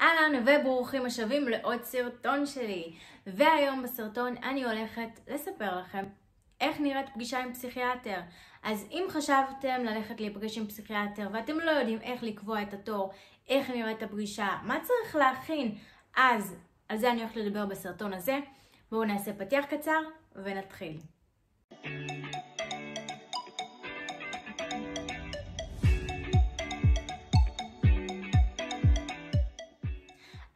אהלן וברוכים השבים לעוד סרטון שלי. והיום בסרטון אני הולכת לספר לכם איך נראית פגישה עם פסיכיאטר. אז אם חשבתם ללכת להיפגש עם פסיכיאטר ואתם לא יודעים איך לקבוע את התור, איך נראית הפגישה, מה צריך להכין, אז על זה אני הולכת לדבר בסרטון הזה. בואו נעשה פתיח קצר ונתחיל.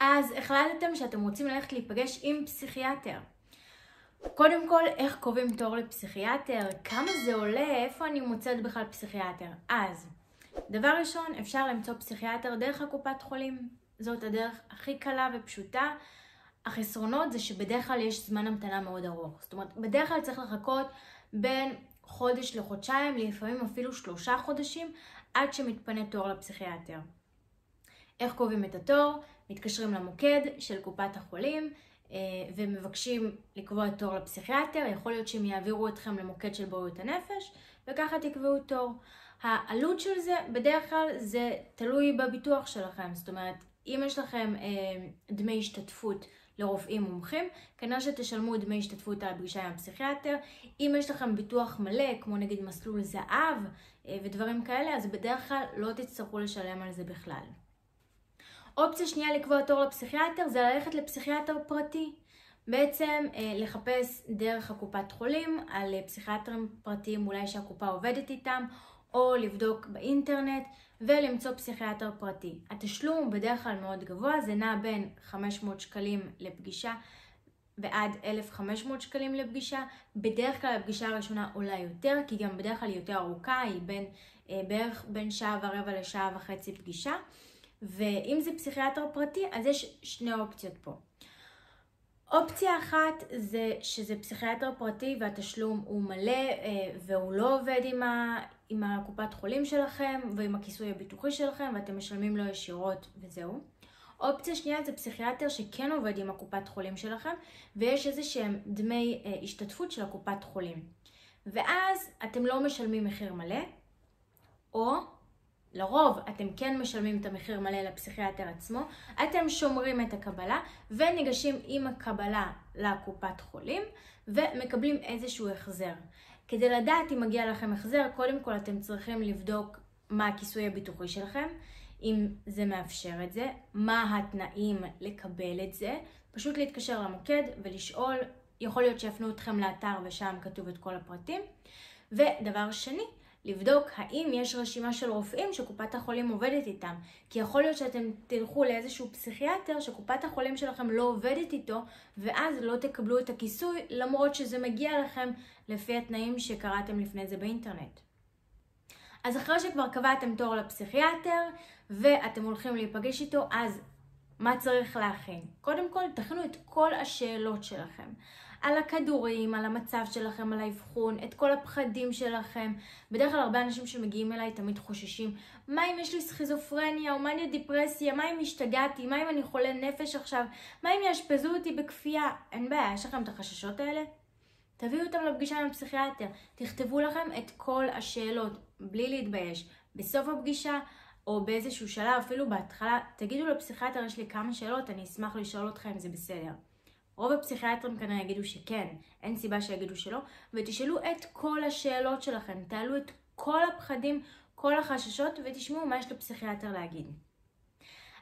אז החלטתם שאתם רוצים ללכת להיפגש עם פסיכיאטר. קודם כל, איך קובעים תור לפסיכיאטר? כמה זה עולה? איפה אני מוצאת בכלל פסיכיאטר? אז, דבר ראשון, אפשר למצוא פסיכיאטר דרך הקופת חולים. זאת הדרך הכי קלה ופשוטה. החסרונות זה שבדרך כלל יש זמן המתנה מאוד ארוך. זאת אומרת, בדרך כלל צריך לחכות בין חודש לחודשיים, לפעמים אפילו 3 חודשים, עד שמתפנה תור לפסיכיאטר. איך קובעים את התור? מתקשרים למוקד של קופת החולים ומבקשים לקבוע תור לפסיכיאטר. יכול להיות שהם יעבירו אתכם למוקד של בריאות הנפש וככה תקבעו תור. העלות של זה בדרך כלל זה תלוי בביטוח שלכם. זאת אומרת, אם יש לכם דמי השתתפות לרופאים מומחים, כנראה שתשלמו דמי השתתפות על הפגישה עם הפסיכיאטר. אם יש לכם ביטוח מלא, כמו נגיד מסלול זהב ודברים כאלה, אז בדרך כלל לא תצטרכו לשלם על זה בכלל. אופציה שנייה לקבוע תור לפסיכיאטר זה ללכת לפסיכיאטר פרטי. בעצם לחפש דרך הקופת חולים על פסיכיאטרים פרטיים אולי שהקופה עובדת איתם, או לבדוק באינטרנט ולמצוא פסיכיאטר פרטי. התשלום בדרך כלל מאוד גבוה, זה נע בין 500 שקלים לפגישה ועד 1,500 שקלים לפגישה. בדרך כלל הפגישה הראשונה עולה יותר, כי גם בדרך כלל היא יותר ארוכה, היא בערך בין שעה ורבע לשעה וחצי פגישה. ואם זה פסיכיאטר פרטי, אז יש 2 אופציות פה. אופציה אחת זה שזה פסיכיאטר פרטי והתשלום הוא מלא והוא לא עובד עם הקופת חולים שלכם ועם הכיסוי הביטוחי שלכם ואתם משלמים לו ישירות וזהו. אופציה שנייה זה פסיכיאטר שכן עובד עם הקופת חולים שלכם ויש איזה שהם דמי השתתפות של הקופת חולים. ואז אתם לא משלמים מחיר מלא, או לרוב אתם כן משלמים את המחיר מלא לפסיכיאטר עצמו, אתם שומרים את הקבלה וניגשים עם הקבלה לקופת חולים ומקבלים איזשהו החזר. כדי לדעת אם מגיע לכם החזר, קודם כל אתם צריכים לבדוק מה הכיסוי הביטוחי שלכם, אם זה מאפשר את זה, מה התנאים לקבל את זה, פשוט להתקשר למוקד ולשאול, יכול להיות שיפנו אתכם לאתר ושם כתוב את כל הפרטים. ודבר שני, לבדוק האם יש רשימה של רופאים שקופת החולים עובדת איתם. כי יכול להיות שאתם תלכו לאיזשהו פסיכיאטר שקופת החולים שלכם לא עובדת איתו, ואז לא תקבלו את הכיסוי למרות שזה מגיע לכם לפי התנאים שקראתם לפני זה באינטרנט. אז אחרי שכבר קבעתם תור לפסיכיאטר ואתם הולכים להיפגש איתו, אז מה צריך להכין? קודם כל, תכינו את כל השאלות שלכם. על הכדורים, על המצב שלכם, על האבחון, את כל הפחדים שלכם. בדרך כלל הרבה אנשים שמגיעים אליי תמיד חוששים, מה אם יש לי סכיזופרניה, או מה אם דיפרסיה, מה אם השתגעתי, מה אם אני חולה נפש עכשיו, מה אם יאשפזו אותי בכפייה. אין בעיה, יש לכם את החששות האלה? תביאו אותם לפגישה עם הפסיכיאטר, תכתבו לכם את כל השאלות, בלי להתבייש. בסוף הפגישה, או באיזשהו שלב, אפילו בהתחלה, תגידו לפסיכיאטר, יש לי כמה שאלות, אני אשמח לשאול אותך אם זה בסדר. רוב הפסיכיאטרים כנראה יגידו שכן, אין סיבה שיגידו שלא, ותשאלו את כל השאלות שלכם, תעלו את כל הפחדים, כל החששות, ותשמעו מה יש לפסיכיאטר להגיד.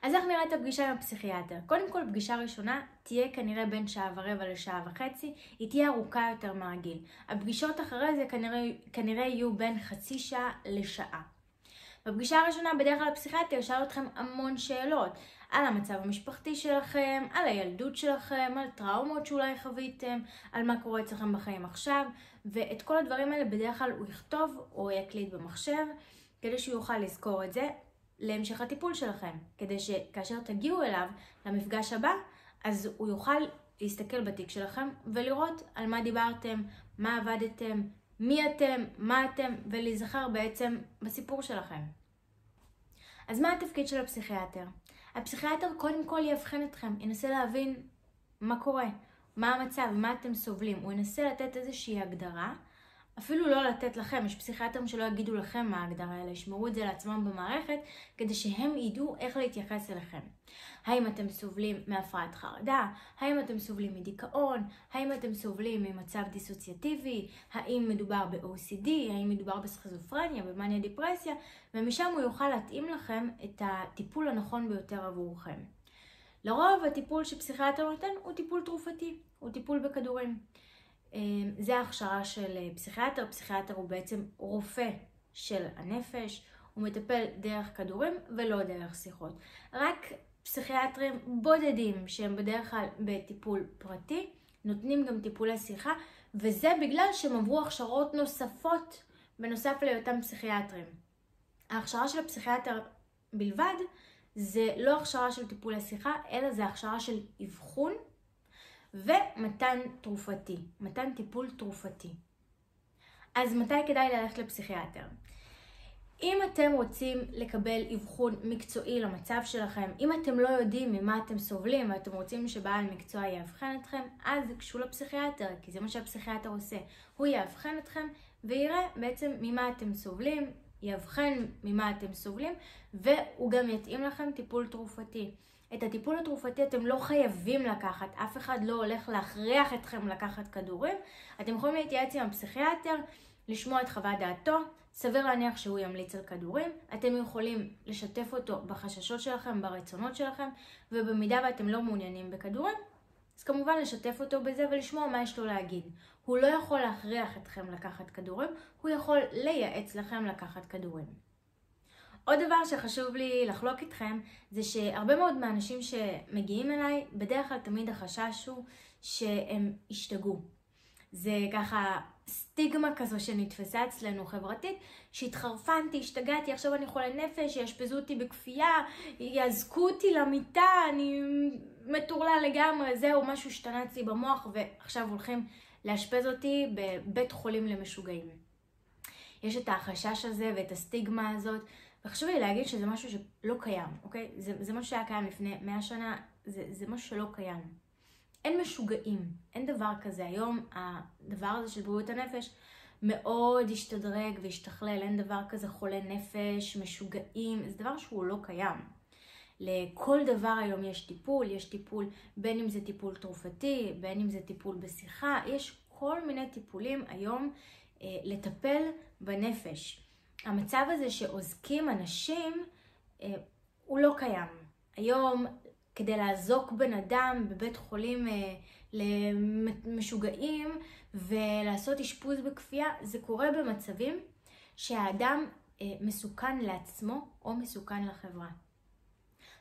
אז איך נראית הפגישה עם הפסיכיאטר? קודם כל, פגישה ראשונה תהיה כנראה בין שעה ורבע לשעה וחצי, היא תהיה ארוכה יותר מהרגיל. הפגישות אחרי זה כנראה יהיו בין חצי שעה לשעה. בפגישה הראשונה בדרך כלל הפסיכיאטר ישאל אתכם המון שאלות על המצב המשפחתי שלכם, על הילדות שלכם, על טראומות שאולי חוויתם, על מה קורה אצלכם בחיים עכשיו, ואת כל הדברים האלה בדרך כלל הוא יכתוב או יקליט במחשב, כדי שהוא יוכל לזכור את זה להמשך הטיפול שלכם, כדי שכאשר תגיעו אליו למפגש הבא, אז הוא יוכל להסתכל בתיק שלכם ולראות על מה דיברתם, מה עבדתם, מי אתם, מה אתם, ולהיזכר בעצם בסיפור שלכם. אז מה התפקיד של הפסיכיאטר? הפסיכיאטר קודם כל יבחן אתכם, ינסה להבין מה קורה, מה המצב, מה אתם סובלים. הוא ינסה לתת איזושהי הגדרה, אפילו לא לתת לכם, יש פסיכיאטרים שלא יגידו לכם מה ההגדרה, אלא ישמרו את זה לעצמם במערכת, כדי שהם ידעו איך להתייחס אליכם. האם אתם סובלים מהפרעת חרדה? האם אתם סובלים מדיכאון? האם אתם סובלים ממצב דיסוציאטיבי? האם מדובר ב-OCD? האם מדובר בסכיזופרניה, במאניה דיפרסיה? ומשם הוא יוכל להתאים לכם את הטיפול הנכון ביותר עבורכם. לרוב הטיפול שפסיכיאטר נותן הוא טיפול תרופתי, הוא טיפול בכדורים. זה ההכשרה של פסיכיאטר. פסיכיאטר הוא בעצם רופא של הנפש, הוא מטפל דרך כדורים ולא דרך שיחות. רק פסיכיאטרים בודדים שהם בדרך כלל בטיפול פרטי, נותנים גם טיפולי שיחה, וזה בגלל שהם עברו הכשרות נוספות בנוסף להיותם פסיכיאטרים. ההכשרה של הפסיכיאטר בלבד זה לא הכשרה של טיפולי שיחה, אלא זה הכשרה של אבחון ומתן תרופתי, מתן טיפול תרופתי. אז מתי כדאי ללכת לפסיכיאטר? אם אתם רוצים לקבל אבחון מקצועי למצב שלכם, אם אתם לא יודעים ממה אתם סובלים ואתם רוצים שבעל מקצוע יאבחן אתכם, אז גשו לפסיכיאטר, כי זה מה שהפסיכיאטר עושה. הוא יאבחן אתכם ויראה בעצם ממה אתם סובלים, יאבחן ממה אתם סובלים, והוא גם יתאים לכם טיפול תרופתי. את הטיפול התרופתי אתם לא חייבים לקחת, אף אחד לא הולך להכריח אתכם לקחת כדורים. אתם יכולים להתייעץ עם הפסיכיאטר, לשמוע את חוות דעתו, סביר להניח שהוא ימליץ על כדורים. אתם יכולים לשתף אותו בחששות שלכם, ברצונות שלכם, ובמידה ואתם לא מעוניינים בכדורים, אז כמובן לשתף אותו בזה ולשמוע מה יש לו להגיד. הוא לא יכול להכריח אתכם לקחת כדורים, הוא יכול לייעץ לכם לקחת כדורים. עוד דבר שחשוב לי לחלוק איתכם, זה שהרבה מאוד מהאנשים שמגיעים אליי, בדרך כלל תמיד החשש הוא שהם ישתגעו. זה ככה סטיגמה כזו שנתפסה אצלנו חברתית, שהתחרפנתי, השתגעתי, עכשיו אני חולה נפש, יאשפזו אותי בכפייה, יאזקו אותי למיטה, אני מטורלל לגמרי, זהו, משהו השתנה אצלי במוח, ועכשיו הולכים לאשפז אותי בבית חולים למשוגעים. יש את החשש הזה ואת הסטיגמה הזאת, וחשוב לי להגיד שזה משהו שלא קיים, אוקיי? זה משהו שהיה קיים לפני 100 שנה, זה משהו שלא קיים. אין משוגעים, אין דבר כזה. היום הדבר הזה של בריאות הנפש מאוד השתדרג והשתכלל, אין דבר כזה חולה נפש, משוגעים, זה דבר שהוא לא קיים. לכל דבר היום יש טיפול, בין אם זה טיפול תרופתי, בין אם זה טיפול בשיחה, יש כל מיני טיפולים היום לטפל בנפש. המצב הזה שעוזקים אנשים הוא לא קיים. היום כדי לעזוק בן אדם בבית חולים למשוגעים ולעשות אשפוז בכפייה, זה קורה במצבים שהאדם מסוכן לעצמו או מסוכן לחברה.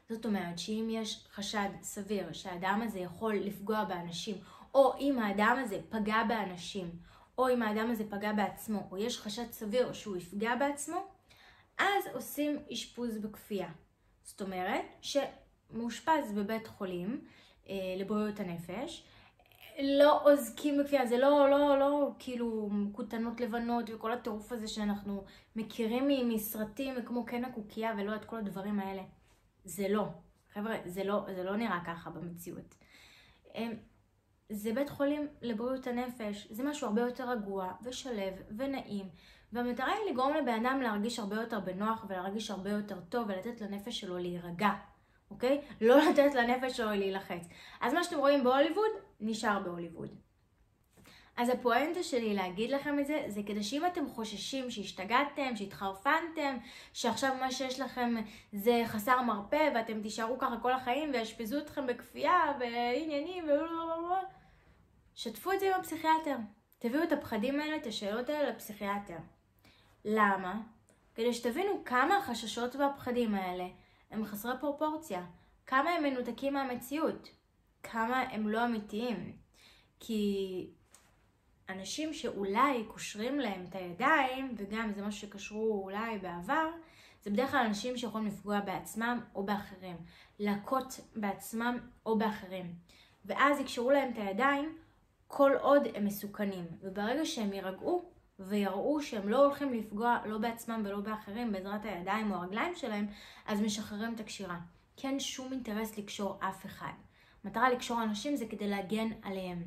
זאת אומרת שאם יש חשד סביר שהאדם הזה יכול לפגוע באנשים, או אם האדם הזה פגע באנשים, או אם האדם הזה פגע בעצמו, או יש חשד סביר שהוא יפגע בעצמו, אז עושים אשפוז בכפייה. זאת אומרת שמאושפז בבית חולים לבריאות הנפש, לא עוזקים בכפייה, זה לא כאילו כותנות לבנות וכל הטירוף הזה שאנחנו מכירים מסרטים וכמו כן הקוקייה ולא את כל הדברים האלה. זה לא. חבר'ה, זה לא נראה ככה במציאות. זה בית חולים לבריאות הנפש, זה משהו הרבה יותר רגוע ושלב ונעים, והמטרה היא לגרום לבן אדם להרגיש הרבה יותר בנוח ולהרגיש הרבה יותר טוב ולתת לנפש שלו להירגע, אוקיי? לא לתת לנפש שלו להילחץ. אז מה שאתם רואים בהוליווד, נשאר בהוליווד. אז הפואנטה שלי להגיד לכם את זה, זה כדי שאם אתם חוששים שהשתגעתם, שהתחרפנתם, שעכשיו מה שיש לכם זה חסר מרפא ואתם תישארו ככה כל החיים וישפזו אתכם בכפייה ועניינים שתפו את זה עם הפסיכיאטר. תביאו את הפחדים האלה, את השאלות האלה לפסיכיאטר. למה? כדי שתבינו כמה החששות והפחדים האלה הם חסרי פרופורציה. כמה הם מנותקים מהמציאות. כמה הם לא אמיתיים. כי אנשים שאולי קושרים להם את הידיים, וגם זה משהו שקשרו אולי בעבר, זה בדרך כלל אנשים שיכולים לפגוע בעצמם או באחרים. להכות בעצמם או באחרים. ואז יקשרו להם את הידיים כל עוד הם מסוכנים. וברגע שהם יירגעו ויראו שהם לא הולכים לפגוע לא בעצמם ולא באחרים בעזרת הידיים או הרגליים שלהם, אז משחררים את הקשירה. כי אין שום אינטרס לקשור אף אחד. מטרה לקשור אנשים זה כדי להגן עליהם.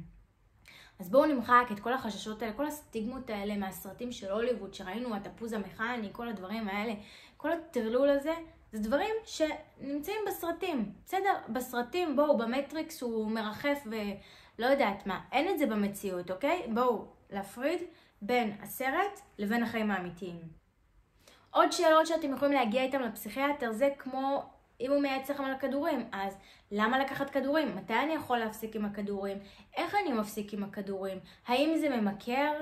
אז בואו נמחק את כל החששות האלה, כל הסטיגמות האלה מהסרטים של הוליווד, שראינו התפוז המכני, כל הדברים האלה, כל הטרלול הזה, זה דברים שנמצאים בסרטים. בסדר, בסרטים, בואו, במטריקס הוא מרחף ולא יודעת מה. אין את זה במציאות, אוקיי? בואו להפריד בין הסרט לבין החיים האמיתיים. עוד שאלות שאתם יכולים להגיע איתם לפסיכיאטר, זה כמו אם הוא מייעץ לכם על הכדורים, אז למה לקחת כדורים? מתי אני יכול להפסיק עם הכדורים? איך אני מפסיק עם הכדורים? האם זה ממכר?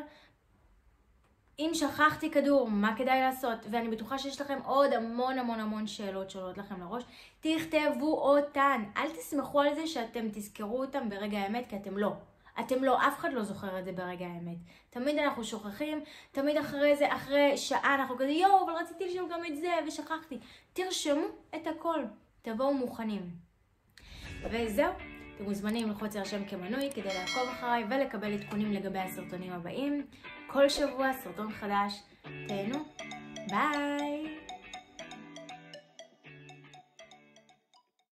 אם שכחתי כדור, מה כדאי לעשות? ואני בטוחה שיש לכם עוד המון שאלות שעולות לכם לראש. תכתבו אותן. אל תסמכו על זה שאתם תזכרו אותם ברגע האמת, כי אתם לא. אתם לא, אף אחד לא זוכר את זה ברגע האמת. תמיד אנחנו שוכחים, תמיד אחרי זה, אחרי שעה אנחנו כזה, יואו, אבל רציתי לשאול גם את זה ושכחתי. תרשמו את הכל, תבואו מוכנים. וזהו, אתם מוזמנים ללחוץ להירשם כמנוי כדי לעקוב אחריי ולקבל עדכונים לגבי הסרטונים הבאים. כל שבוע סרטון חדש, תהנו, ביי!